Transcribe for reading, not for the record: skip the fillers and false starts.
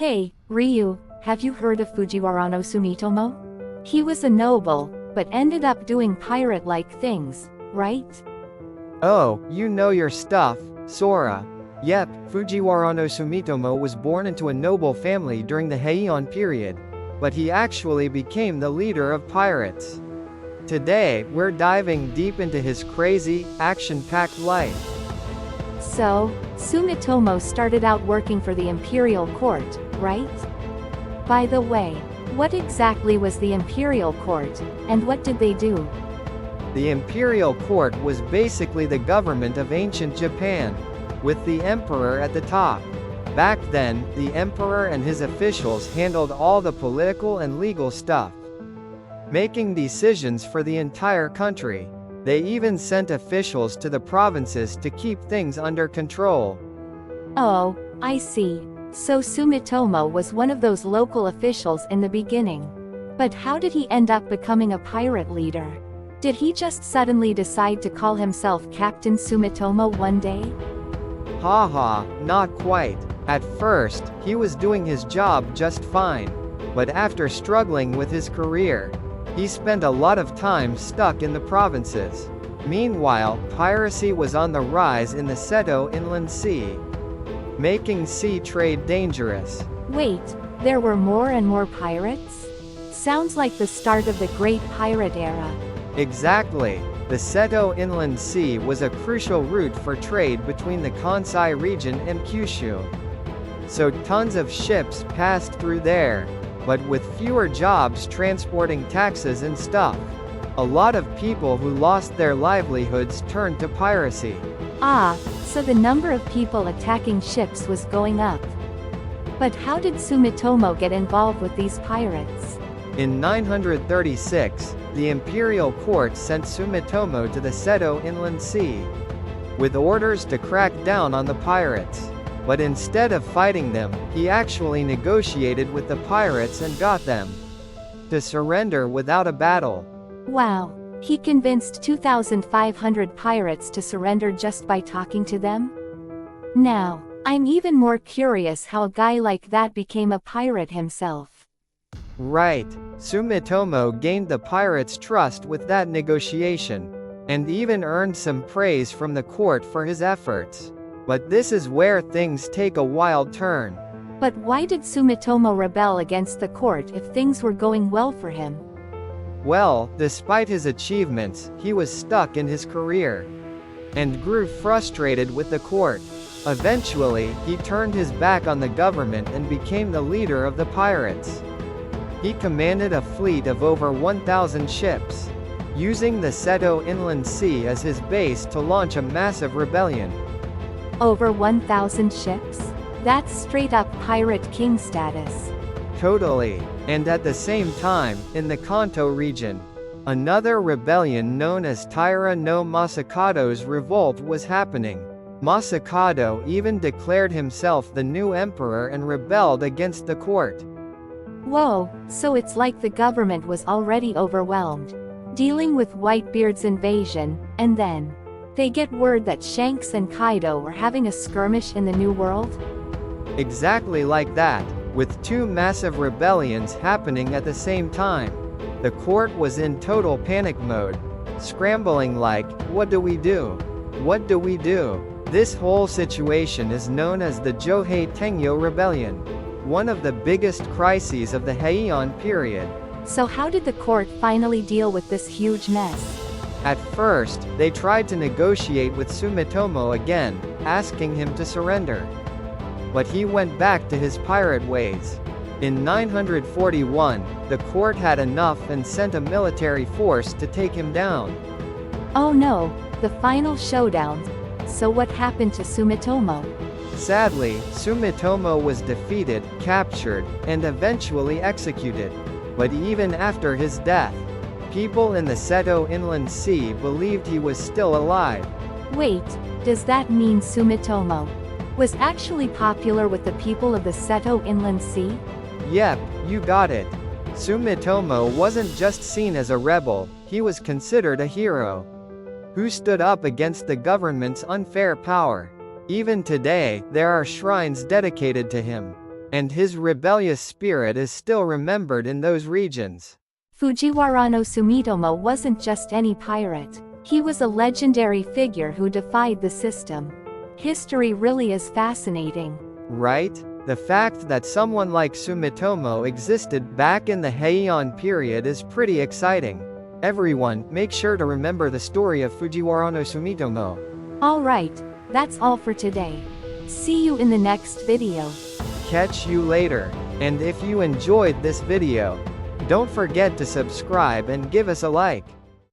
Hey, Ryu, have you heard of Fujiwara no Sumitomo? He was a noble, but ended up doing pirate-like things, right? Oh, you know your stuff, Sora. Yep, Fujiwara no Sumitomo was born into a noble family during the Heian period, but he actually became the leader of pirates. Today, we're diving deep into his crazy, action-packed life. So, Sumitomo started out working for the imperial court, right? By the way, what exactly was the imperial court, and what did they do? The imperial court was basically the government of ancient Japan, with the emperor at the top. Back then, the emperor and his officials handled all the political and legal stuff, making decisions for the entire country. They even sent officials to the provinces to keep things under control. Oh, I see. So Sumitomo was one of those local officials in the beginning. But how did he end up becoming a pirate leader? Did he just suddenly decide to call himself Captain Sumitomo one day? Haha, not quite. At first, he was doing his job just fine. But after struggling with his career, he spent a lot of time stuck in the provinces. Meanwhile, piracy was on the rise in the Seto Inland Sea, making sea trade dangerous. Wait, there were more and more pirates? Sounds like the start of the Great Pirate Era. Exactly. The Seto Inland Sea was a crucial route for trade between the Kansai region and Kyushu. So tons of ships passed through there, but with fewer jobs transporting taxes and stuff. A lot of people who lost their livelihoods turned to piracy. Ah, so the number of people attacking ships was going up. But how did Sumitomo get involved with these pirates? In 936, the imperial court sent Sumitomo to the Seto Inland Sea, with orders to crack down on the pirates. But instead of fighting them, he actually negotiated with the pirates and got them to surrender without a battle. Wow, he convinced 2,500 pirates to surrender just by talking to them? Now, I'm even more curious how a guy like that became a pirate himself. Right, Sumitomo gained the pirates' trust with that negotiation, and even earned some praise from the court for his efforts. But this is where things take a wild turn. But why did Sumitomo rebel against the court if things were going well for him? Well, despite his achievements, he was stuck in his career, and grew frustrated with the court. Eventually, he turned his back on the government and became the leader of the pirates. He commanded a fleet of over 1,000 ships, using the Seto Inland Sea as his base to launch a massive rebellion. Over 1,000 ships? That's straight up pirate king status. Totally. And at the same time, in the Kanto region, another rebellion known as Taira no Masakado's revolt was happening. Masakado even declared himself the new emperor and rebelled against the court. Whoa, so it's like the government was already overwhelmed, dealing with Whitebeard's invasion, and then they get word that Shanks and Kaido are having a skirmish in the New World? Exactly like that, with two massive rebellions happening at the same time. The court was in total panic mode, scrambling like, what do we do? What do we do? This whole situation is known as the Johei Tengyo Rebellion, one of the biggest crises of the Heian period. So how did the court finally deal with this huge mess? At first, they tried to negotiate with Sumitomo again, asking him to surrender. But he went back to his pirate ways. In 941, the court had enough and sent a military force to take him down. Oh no, the final showdown. So what happened to Sumitomo? Sadly, Sumitomo was defeated, captured, and eventually executed. But even after his death, people in the Seto Inland Sea believed he was still alive. Wait, does that mean Sumitomo was actually popular with the people of the Seto Inland Sea? Yep, you got it. Sumitomo wasn't just seen as a rebel, he was considered a hero who stood up against the government's unfair power. Even today, there are shrines dedicated to him. and his rebellious spirit is still remembered in those regions. Fujiwara no Sumitomo wasn't just any pirate. He was a legendary figure who defied the system. History really is fascinating. Right? The fact that someone like Sumitomo existed back in the Heian period is pretty exciting. Everyone, make sure to remember the story of Fujiwara no Sumitomo. Alright, that's all for today. See you in the next video. Catch you later. And if you enjoyed this video, don't forget to subscribe and give us a like.